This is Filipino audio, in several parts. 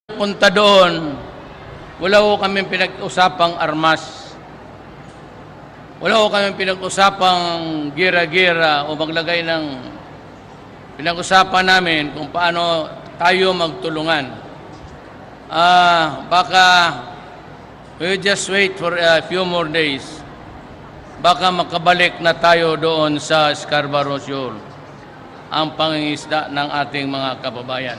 Punta doon, wala ko kami pinag-usapang armas. Wala ko kami pinag-usapang gira-gira o maglagay ng pinag-usapan namin kung paano tayo magtulungan. Baka we just wait for a few more days. Baka makabalik na tayo doon sa Scarborough Shoal, ang pangingisda ng ating mga kababayan.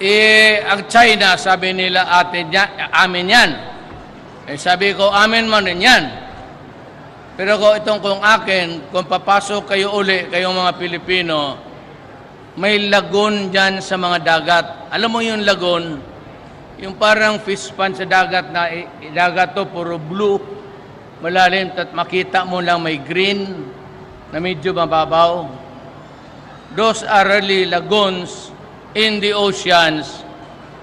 Ang China, sabi nila amin yan. Sabi ko, amin man rin yan. Pero kung akin, kung papasok kayo uli, kayong mga Pilipino, may lagoon dyan sa mga dagat. Alam mo yung lagoon? Yung parang fish pond sa dagat na dagat to, puro blue, malalim, at makita mo lang may green na medyo mababaw. Those are really lagoons in the oceans,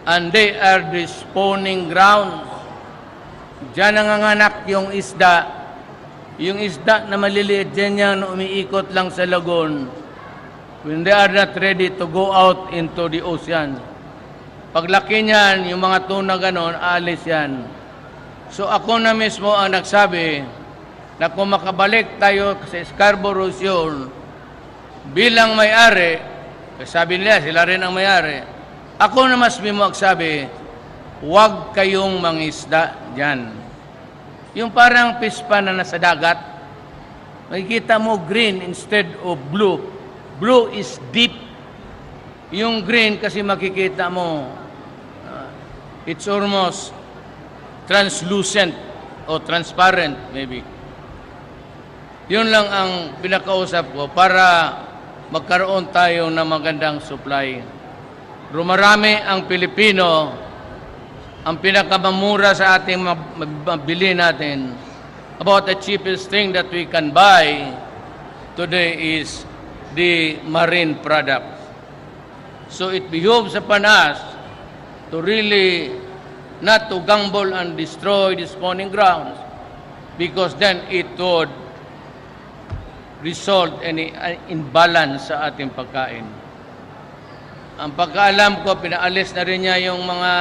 and they are the spawning grounds. Diyan nanganganak yung isda. Yung isda na maliliit dyan yan, umiikot lang sa lagoon when they are not ready to go out into the ocean. Paglaki niyan, yung mga tuna ganon, alis yan. So ako na mismo ang nagsabi na kung makabalik tayo sa Scarborough Shoal bilang may-ari, sabi nila, sila rin ang may-ari. Ako na mas mismo magsabi, huwag kayong mangisda dyan. Yung parang pispa na nasa dagat, makikita mo green instead of blue. Blue is deep. Yung green kasi makikita mo, it's almost translucent or transparent maybe. Yun lang ang pinakausap ko para magkaroon tayo ng magandang supply. Rumarami ang Pilipino, ang pinakamamura sa ating mabili natin. About the cheapest thing that we can buy today is the marine product. So it behoves upon us to really not to gamble and destroy the spawning grounds, because then it would result in imbalance sa ating pagkain. Ang pagkaalam ko, pinaalis na rin niya yung mga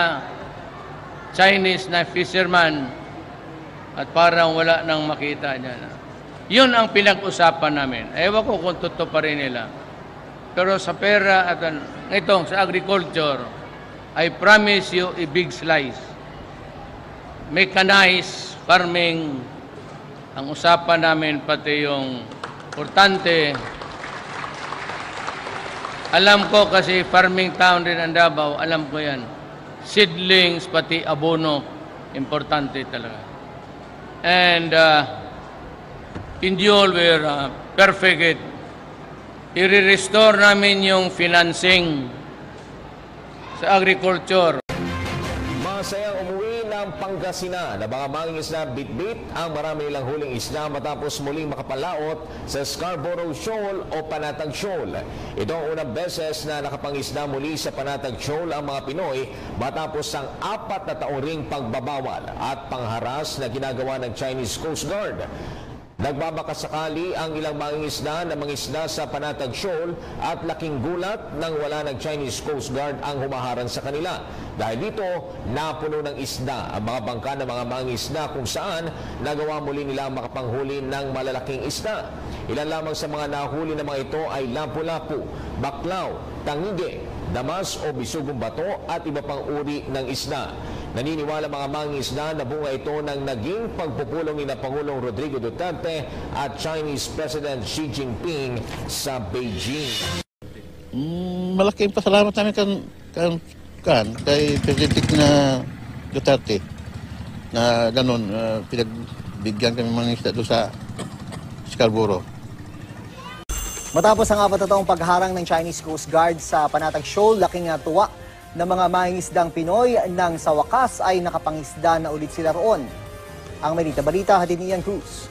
Chinese na fisherman at parang wala nang makita niya. Yun ang pinag-usapan namin. Ewan ko kung totoo pa rin nila. Pero sa pera at itong sa agriculture, I promise you a big slice. Mechanized farming, ang usapan namin pati yung importante. Alam ko kasi farming town din ang Davao, alam ko yan. Seedlings, pati abono, importante talaga. And Pindiol were perfect. I-restore namin yung financing sa agriculture. Masayang umuwi ng Pangasinan na mga mangingisda bitbit ang marami nilang huling isda matapos muling makapalaot sa Scarborough Shoal o Panatag Shoal. Ito ang unang beses na nakapangisda muli sa Panatag Shoal ang mga Pinoy matapos ang 4 na taong ring pagbabawal at pangharas na ginagawa ng Chinese Coast Guard. Nagbabakasakali ang ilang mangingisda na mangisda sa Panatag Shoal at laking gulat nang wala ng Chinese Coast Guard ang humaharang sa kanila. Dahil dito, napuno ng isda ang mga bangka ng mga mangingisda kung saan nagawa muli nila makapanghuli ng malalaking isda. Ilan lamang sa mga nahuli na mga ito ay lapu-lapu, baklaw, tangige, damas o bisugong bato at iba pang uri ng isda. Naniniwala mga mangingisda na bunga ito ng naging pagpupulong ni Pangulong Rodrigo Duterte at Chinese President Xi Jinping sa Beijing. Malaking pasalamat namin kay President na Duterte na ganun, pinagbigyan kami mga isda doon sa Scarborough. Matapos ang 4 na taong pagharang ng Chinese Coast Guard sa Panatag Shoal, laking tuwa ng mga mangingisdang Pinoy nang sa wakas ay nakapangisda na ulit sila roon. Ang Merita Balita, hatid ni Ian Cruz.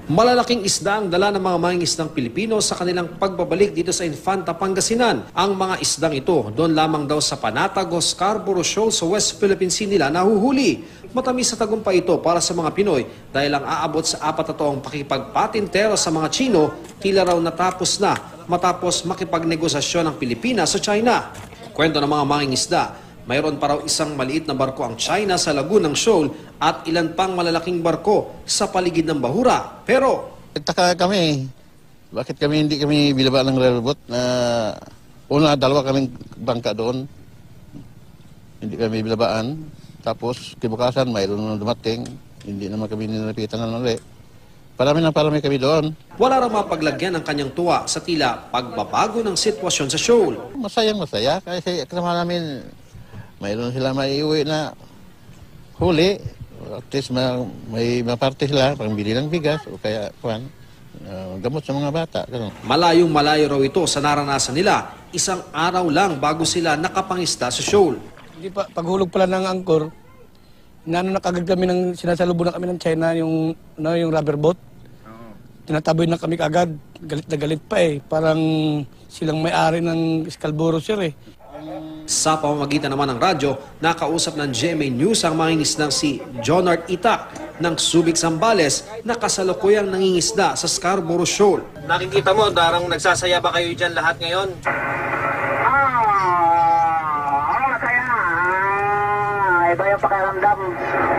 Malalaking isda ang dala ng mga mangingisdang Pilipino sa kanilang pagbabalik dito sa Infanta, Pangasinan. Ang mga isdang ito, doon lamang daw sa Panatag o Scarborough Shoal sa West Philippine Sea nila nahuhuli. Matamis sa tagumpay ito para sa mga Pinoy dahil ang aabot sa 4 na taong pakipagpatintero sa mga Chino, tila raw natapos na matapos makipagnegosasyon ng Pilipinas sa China. Kwento ng mga mangingisda, mayroon pa raw isang maliit na barko ang China sa lagoon ng Shoal at ilan pang malalaking barko sa paligid ng Bahura. Pero Nagtaka kami, bakit hindi kami binaba ng railboat na una, 2 kaming bangka doon. Hindi kami binabaan. Tapos, kibukasan, mayroon na dumating. Hindi naman kami nilapitan ng uli. Parami kami doon. wala raw mapaglagyan ng kanyang tuwa sa tila pagbabago ng sitwasyon sa Shoal. Masaya. Kasi kasama namin, mayroon sila maiuwi na huli. At least may maparte sila, pangbili ng bigas o kaya gamot sa mga bata. Ganun. Malayo raw ito sa naranasan nila. Isang araw lang bago sila nakapangista sa Shoal. Hindi pa, paghulog pala ng angkor, nakagad kami sinasalubong na kami ng China yung rubber boat. Tinataboy na kami kagad, galit na galit pa eh. Parang silang may-ari ng Scarborough Shoal eh. Sa pamamagitan naman ng radyo, nakausap ng GMA News ang mangingisdang si Jonard Itak ng Subic Zambales na kasalukuyang nangingisda sa Scarborough Shoal. Nakikita mo, darang nagsasaya ba kayo dyan lahat ngayon? Iba yung pakiramdam.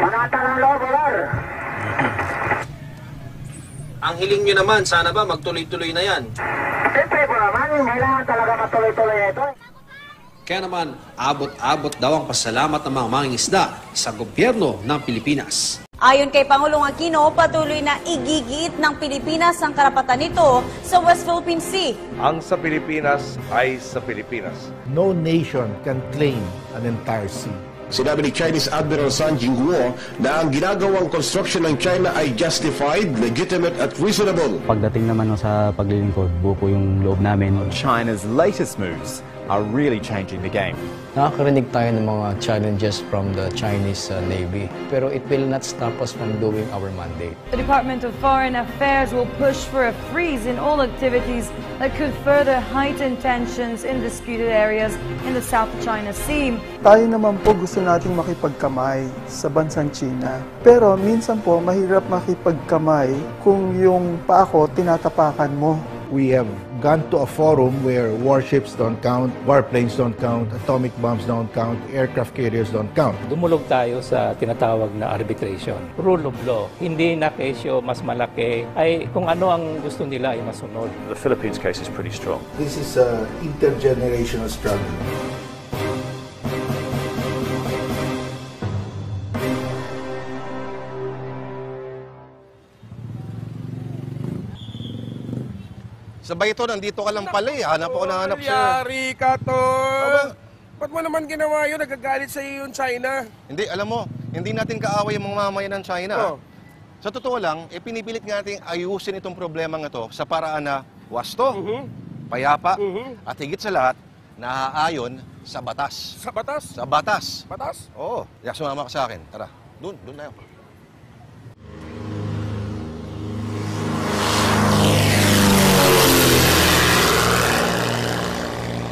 Manatan ang loob, Lord. Ang hiling nyo naman, sana ba magtuloy-tuloy na yan? Siyempre po naman, kailangan talaga matuloy-tuloy na ito. Kaya naman, abot-abot daw ang pasalamat ng mga mangingisda sa gobyerno ng Pilipinas. Ayon kay Pangulong Aquino, patuloy na igigit ng Pilipinas ang karapatan nito sa West Philippine Sea. Ang sa Pilipinas ay sa Pilipinas. No nation can claim an entire sea. Sinabi ni Chinese Admiral Sun Jingguo na ang ginagawang construction ng China ay justified, legitimate at reasonable. Pagdating naman sa paglilingkod, buo po yung loob namin. China's latest moves are really changing the game. Nakakarinig tayo ng mga challenges from the Chinese Navy, pero it will not stop us from doing our mandate. The Department of Foreign Affairs will push for a freeze in all activities that could further heighten tensions in disputed areas in the South China Sea. Tayo naman po gusto nating makipagkamay sa bansang China. Pero minsan po mahirap makipagkamay kung yung paa ko tinatapakan mo. We have gone to a forum where warships don't count, warplanes don't count, atomic bombs don't count, aircraft carriers don't count. Dumulog tayo sa tinatawag na arbitration. Rule of law. Hindi na kesyo mas malaki ay kung ano ang gusto nila ay masunod. The Philippines case is pretty strong. This is an intergenerational struggle. Sabay ito, nandito ka lang pala eh. Hanap ako na hanap sa'yo. Yari ka to! Ba't mo naman ginawa yun? Nagagalit sa'yo yung China. Hindi, alam mo, hindi natin kaaway yung mga mamayan ng China. Sa totoo lang, pinipilit nga natin ayusin itong problemang ito sa paraan na wasto, payapa, at higit sa lahat, naaayon sa batas. Sa batas? Sa batas. Batas? Oo. Sumama ka sa akin. Tara, doon tayo.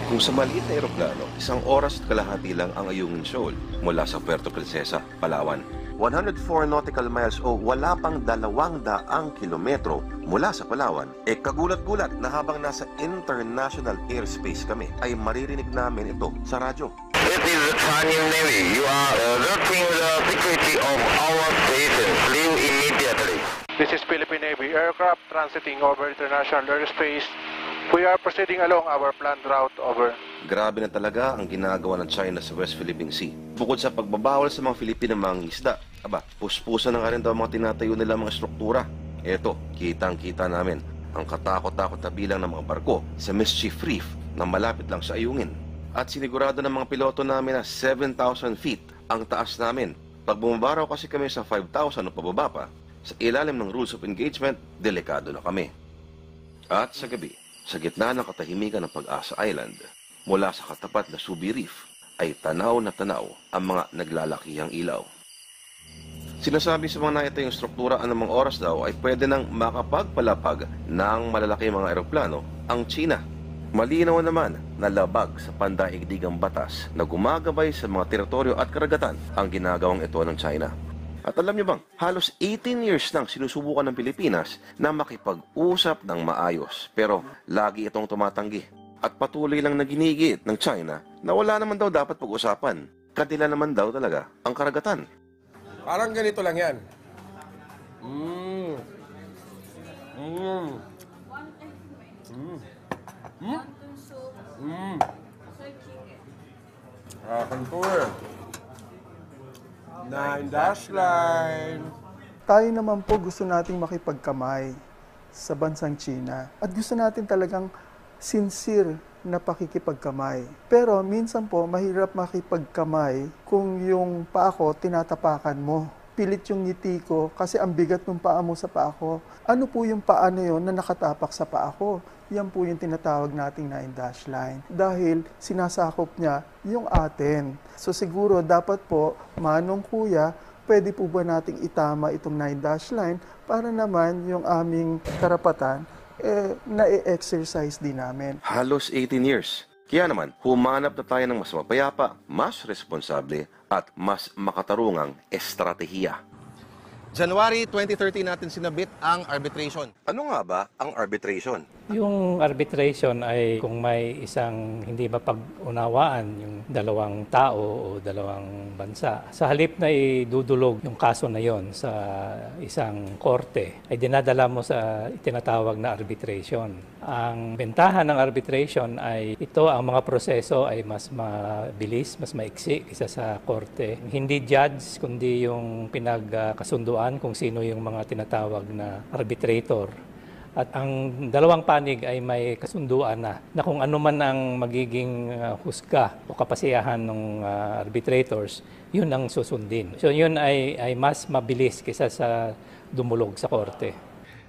Kung sa maliit na eroplano, 1 oras at kalahati lang ang Ayungin Shoal mula sa Puerto Princesa, Palawan. 104 nautical miles o wala pang 200 kilometro mula sa Palawan. Kagulat-gulat na habang nasa international airspace kami ay maririnig namin ito sa radyo. This is the Chinese Navy. You are alerting the security of our station. Leave immediately. This is Philippine Navy aircraft transiting over international airspace. We are proceeding along our planned route over. Grabe na talaga ang ginagawa ng China sa West Philippine Sea. Bukod sa pagbabawal sa mga Filipino mangingisda, puspusan na nga rin daw mga tinatayo nila mga struktura. Eto, kitang-kita namin ang katakot-takot na bilang ng mga barko sa Mischief Reef na malapit lang sa Ayungin. At sinigurado ng mga piloto namin na 7,000 feet ang taas namin. Pag bumabaraw kasi kami sa 5,000 o pababa pa, sa ilalim ng rules of engagement, delikado na kami. At sa gabi, sa gitna ng katahimikan ng Pag-asa Island, mula sa katapat na Subi Reef, ay tanaw na tanaw ang mga naglalakihang ilaw. Sinasabi sa mga naitayong struktura anumang oras daw ay pwede nang makapagpalapag ng malalaki mga eroplano ang China. Malinaw naman na labag sa pandaigdigang batas na gumagabay sa mga teritoryo at karagatan ang ginagawang ito ng China. At alam niyo bang, halos 18 years nang sinusubukan ng Pilipinas na makipag-usap ng maayos. Pero lagi itong tumatanggi. At patuloy lang na ginigit ng China na wala naman daw dapat pag-usapan. Kanila naman daw talaga ang karagatan. Parang ganito lang yan. Kanto eh. 9-dash line. Tayo naman po gusto nating makipagkamay sa bansang China. At gusto natin talagang sincere na pakikipagkamay. Pero minsan po, mahirap makipagkamay kung yung paa ko tinatapakan mo. Pilit yung ngiti ko kasi ang bigat ng paa mo sa paa ko. Ano po yung paa na yun na nakatapak sa paa ko? Yan po yung tinatawag nating 9-dash line. Dahil sinasakop niya yung atin. So siguro dapat po, manong kuya, pwede po ba nating itama itong 9-dash line para naman yung aming karapatan na-exercise din namin. Halos 18 years. Kaya naman, humanap na tayo ng mas mapayapa, mas responsable at mas makatarungang estratehiya. January 2013 natin sinabit ang arbitration. Ano nga ba ang arbitration? Yung arbitration ay kung may isang hindi mapag-unawaan yung dalawang tao o dalawang bansa. Sa halip na idudulog yung kaso na yon sa isang korte, ay dinadala mo sa tinatawag na arbitration. Ang bentahan ng arbitration ay ito, ang mga proseso ay mas mabilis, mas maiksi kaysa sa korte. Hindi judge, kundi yung pinagkasunduan kung sino yung mga tinatawag na arbitrator. At ang dalawang panig ay may kasunduan na kung ano man ang magiging husga o kapasiyahan ng arbitrators, yun ang susundin. So yun ay mas mabilis kaysa sa dumulog sa korte.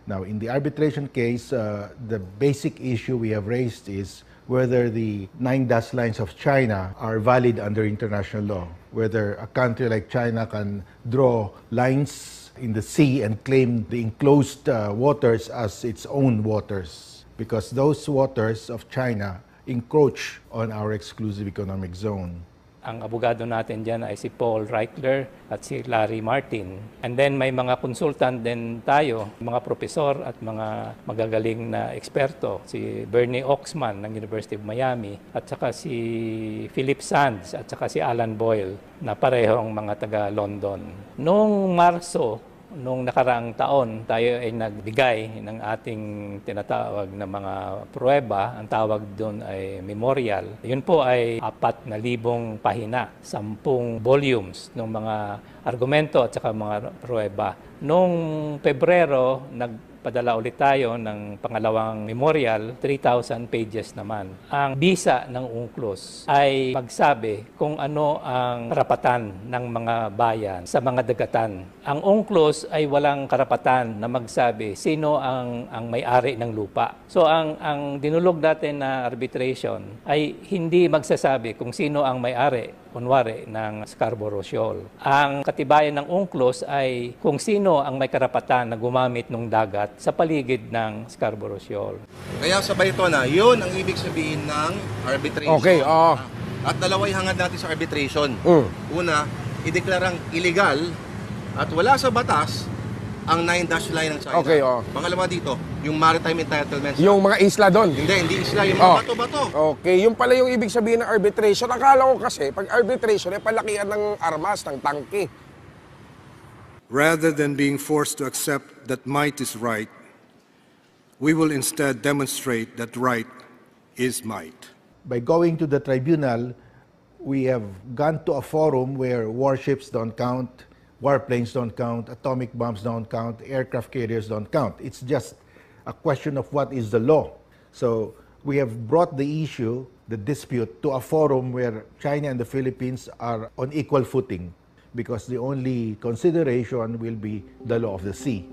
Now, in the arbitration case, the basic issue we have raised is whether the 9-dash lines of China are valid under international law, whether a country like China can draw lines in the sea and claim the enclosed waters as its own waters, because those waters of China encroach on our exclusive economic zone. Ang abogado natin dyan ay si Paul Reichler at si Larry Martin. And then may mga consultant din tayo, mga profesor at mga magagaling na eksperto. Si Bernie Oxman ng University of Miami at saka si Philip Sands at saka si Alan Boyle na parehong mga taga London. Noong Marso, nung nakaraang taon, tayo ay nagbigay ng ating tinatawag na mga pruweba. Ang tawag doon ay memorial. Yun po ay 4,000 pahina, 10 volumes ng mga argumento at saka mga pruweba. Noong Pebrero, nagpadala ulit tayo ng pangalawang memorial, 3,000 pages naman. Ang bisa ng UNCLOS ay magsabi kung ano ang karapatan ng mga bayan sa mga dagatan. Ang UNCLOS ay walang karapatan na magsabi sino ang may-ari ng lupa. So ang dinulog natin na arbitration ay hindi magsasabi kung sino ang may-ari, kunwari, ng Scarborough Shoal. Ang katibayan ng UNCLOS ay kung sino ang may karapatan na gumamit ng dagat sa paligid ng Scarborough Shoal. Kaya sabay ito na, yun ang ibig sabihin ng arbitration. Okay, oo. At dalaway hangad natin sa arbitration. Una, ideklarang illegal at wala sa batas ang 9-dash line ng China. Okay, oo. Pangalawa dito, yung maritime entitlements. Yung mga isla doon? Hindi isla. Yung mga bato-bato. Okay, yung pala yung ibig sabihin ng arbitration. Akala ko kasi, pag arbitration, ay palakihan ng armas, ng tangke. Rather than being forced to accept that might is right, we will instead demonstrate that right is might. By going to the tribunal, we have gone to a forum where warships don't count, warplanes don't count, atomic bombs don't count, aircraft carriers don't count. It's just a question of what is the law. So we have brought the issue, the dispute, to a forum where China and the Philippines are on equal footing, because the only consideration will be the law of the sea.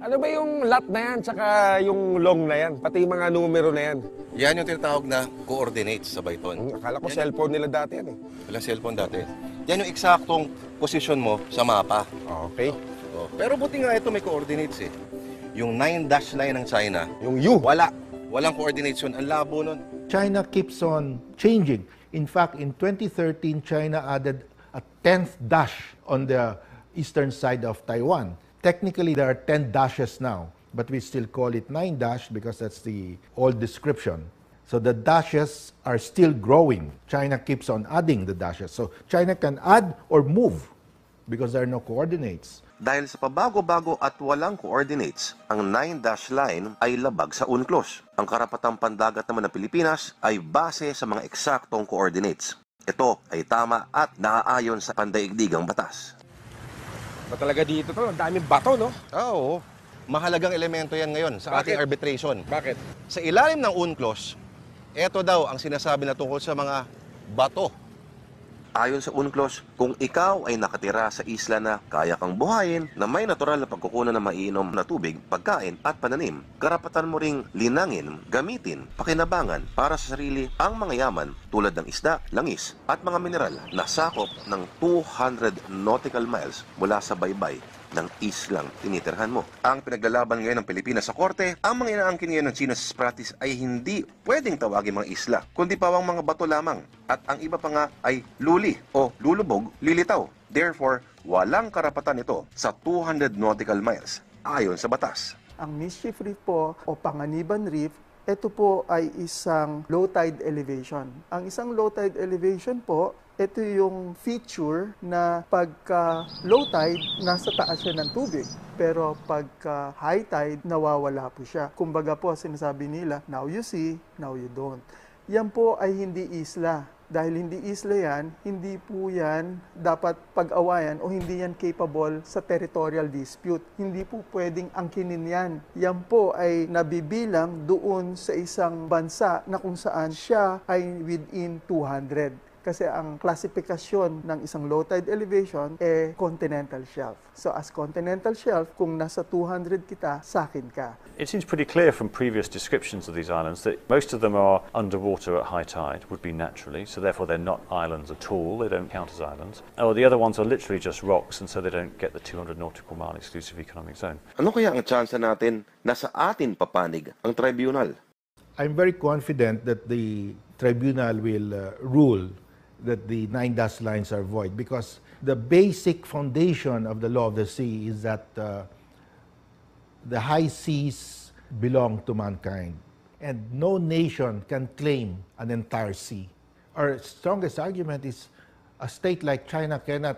Ano ba yung lot na yan, tsaka yung long na yan, pati yung mga numero na yan? Yan yung tinatawag na coordinates sa Bayton. Akala ko cellphone nila dati yan eh. Wala cellphone dati. Yan yung eksaktong posisyon mo sa mapa. Okay. Pero buti nga ito may coordinates eh. Yung 9-dash line ng China, yung U, walang coordinates yun. Ang labo nun. China keeps on changing. In fact, in 2013, China added a 10th dash on the eastern side of Taiwan. Technically, there are 10 dashes now, but we still call it 9 dash because that's the old description. So the dashes are still growing. China keeps on adding the dashes. So China can add or move because there are no coordinates. Dahil sa pabago-bago at walang coordinates, ang 9-dash line ay labag sa UNCLOS. Ang karapatang pandagat naman ng Pilipinas ay base sa mga eksaktong coordinates. Ito ay tama at naaayon sa pandaigdigang batas. Ba talaga dito to? Ang daming bato, no? Oo. Mahalagang elemento yan ngayon sa ating arbitration. Bakit? Sa ilalim ng UNCLOS, ito daw ang sinasabi na tungkol sa mga bato. Ayon sa UNCLOS, kung ikaw ay nakatira sa isla na kaya kang buhayin na may natural na pagkukunan ng mainom na tubig, pagkain at pananim, karapatan mo ring linangin, gamitin, pakinabangan para sa sarili ang mga yaman tulad ng isda, langis at mga mineral na sakop ng 200 nautical miles mula sa baybay ng islang tinitirhan mo. Ang pinaglalaban ngayon ng Pilipinas sa korte, ang mga inaangkin ngayon ng China sa Spratlys ay hindi pwedeng tawagin mga isla, kundi pawang mga bato lamang. At ang iba pa nga ay luli o lulubog, lilitaw. Therefore, walang karapatan ito sa 200 nautical miles ayon sa batas. Ang Mischief Reef po o Panganiban Reef, ito po ay isang low tide elevation. Ang isang low tide elevation po, ito yung feature na pagka low tide, nasa taas siya ng tubig. Pero pagka high tide, nawawala po siya. Kumbaga po, sinasabi nila, now you see, now you don't. Yan po ay hindi isla. Dahil hindi isla yan, hindi po yan dapat pag-awayan o hindi yan capable sa territorial dispute. Hindi po pwedeng angkinin yan. Yan po ay nabibilang doon sa isang bansa na kung saan siya ay within 200. Kasi ang klasifikasyon ng isang low tide elevation ay continental shelf. So as continental shelf, kung nasa 200 kita, sakin ka. It seems pretty clear from previous descriptions of these islands that most of them are underwater at high tide, would be naturally, so therefore they're not islands at all, they don't count as islands. Or the other ones are literally just rocks, and so they don't get the 200 nautical mile exclusive economic zone. Ano kaya ang tsansa natin na sa atin papanig ang tribunal? I'm very confident that the tribunal will rule that the 9-dash lines are void, because the basic foundation of the law of the sea is that the high seas belong to mankind, and no nation can claim an entire sea. Our strongest argument is a state like China cannot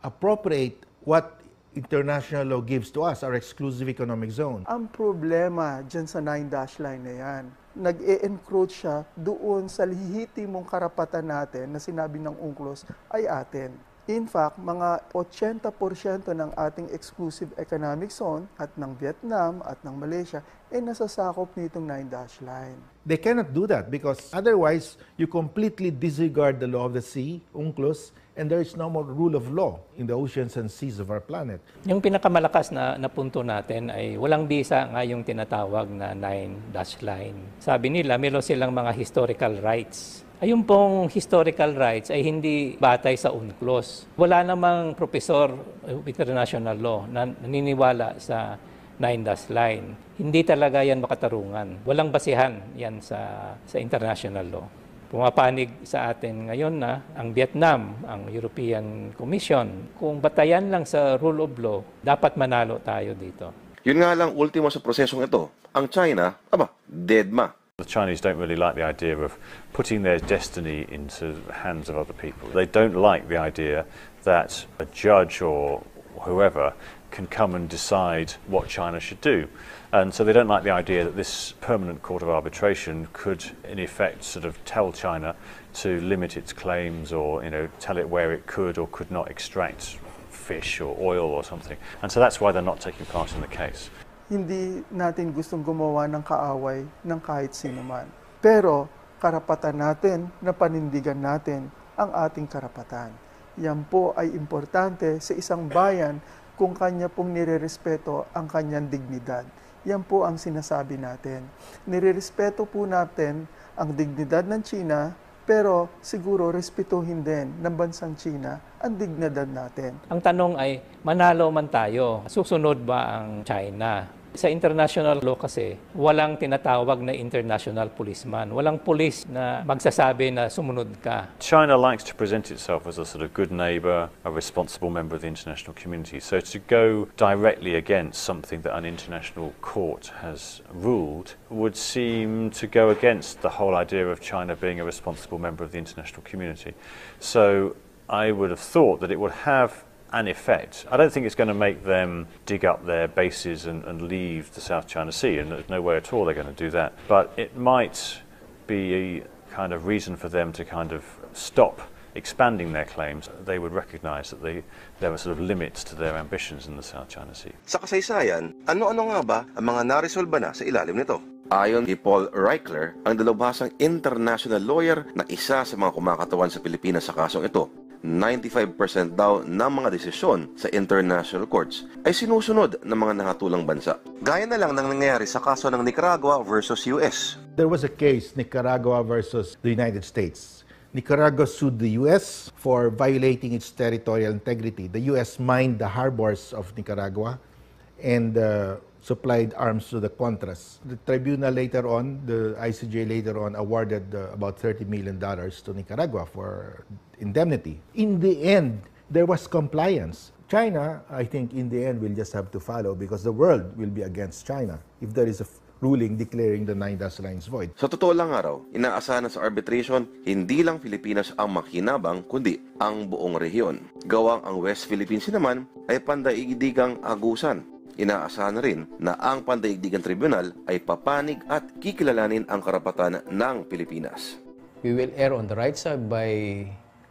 appropriate what international law gives to us, our exclusive economic zone. Ang problema dyan sa 9-dash line na yan, nag-e-encroach siya doon sa lehitimong karapatan natin na sinabi ng UNCLOS ay atin. In fact, mga 80% ng ating exclusive economic zone at ng Vietnam at ng Malaysia ay nasasakop nitong 9-dash line. They cannot do that because otherwise you completely disregard the law of the sea, UNCLOS, and there is no more rule of law in the oceans and seas of our planet. Yung pinakamalakas na punto natin ay walang bisa nga yung tinatawag na 9-dash line. Sabi nila, meron silang mga historical rights. Ayun pong historical rights ay hindi batay sa UNCLOS. Wala namang professor of international law na naniniwala sa 9-dash line. Hindi talaga yan makatarungan. Walang basihan yan sa international law. Pumapanig sa atin ngayon na ang Vietnam, ang European Commission, kung batayan lang sa rule of law, dapat manalo tayo dito. Yun nga lang ultimo sa prosesong ito. Ang China, deadma. The Chinese don't really like the idea of putting their destiny into the hands of other people. They don't like the idea that a judge or whoever can come and decide what China should do. And so they don't like the idea that this permanent court of arbitration could, in effect, sort of tell China to limit its claims or, tell it where it could or could not extract fish or oil or something. And so that's why they're not taking part in the case. Hindi natin gustong gumawa ng kaaway ng kahit sino man. Pero karapatan natin na panindigan natin ang ating karapatan. Yan po ay importante sa isang bayan kung kanya pong nirerespeto ang kanyang dignidad. Yan po ang sinasabi natin. Nirerespeto po natin ang dignidad ng China, pero siguro respetuhin din ng bansang China ang dignidad natin. Ang tanong ay, manalo man tayo, susunod ba ang China? Sa international law kasi, walang tinatawag na international policeman. Walang police na magsasabi na sumunod ka. China likes to present itself as a sort of good neighbour, a responsible member of the international community. So to go directly against something that an international court has ruled would seem to go against the whole idea of China being a responsible member of the international community. So I would have thought that it would have an effect. I don't think it's going to make them dig up their bases and leave the South China Sea, and there's no way at all they're going to do that. But it might be a kind of reason for them to kind of stop expanding their claims. They would recognise that there are sort of limits to their ambitions in the South China Sea. Sa kasaysayan, ano-ano nga ba ang mga naresolba na sa ilalim nito? Ayon kay Paul Reichler, ang dalubhasang international lawyer na isa sa mga kumakatawan sa Pilipinas sa kasong ito, 95% daw ng mga desisyon sa international courts ay sinusunod ng mga nakatulang bansa. Gaya na lang ng nangyayari sa kaso ng Nicaragua versus US. There was a case, Nicaragua versus the United States. Nicaragua sued the U.S. for violating its territorial integrity. The U.S. mined the harbors of Nicaragua and supplied arms to the Contras. The tribunal later on, the ICJ later on, awarded about $30 million to Nicaragua for indemnity. In the end, there was compliance. China, I think, in the end, will just have to follow because the world will be against China if there is a ruling declaring the 9 dash lines void. Sa totoo lang araw, inaasahan sa arbitration, hindi lang Pilipinas ang makinabang, kundi ang buong rehiyon. Gawang ang West Philippine Sea naman ay pandaigdigang agusan. Inaasahan na rin na ang Pandaigdigan Tribunal ay papanig at kikilalanin ang karapatan ng Pilipinas. We will err on the right side by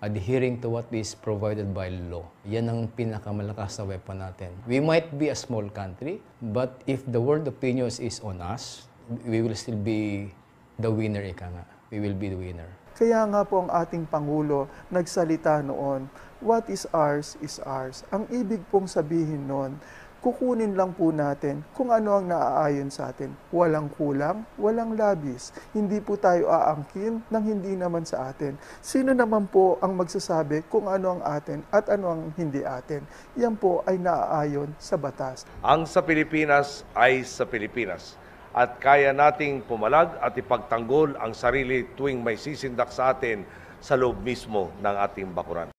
adhering to what is provided by law. Yan ang pinakamalakas na weapon natin. We might be a small country, but if the world opinion is on us, we will still be the winner, ika nga. We will be the winner. Kaya nga po ang ating Pangulo nagsalita noon, what is ours is ours. Ang ibig pong sabihin noon, kukunin lang po natin kung ano ang naaayon sa atin. Walang kulang, walang labis. Hindi po tayo aangkin ng hindi naman sa atin. Sino naman po ang magsasabi kung ano ang atin at ano ang hindi atin? Yan po ay naaayon sa batas. Ang sa Pilipinas ay sa Pilipinas. At kaya nating pumalag at ipagtanggol ang sarili tuwing may sisindak sa atin sa loob mismo ng ating bakuran.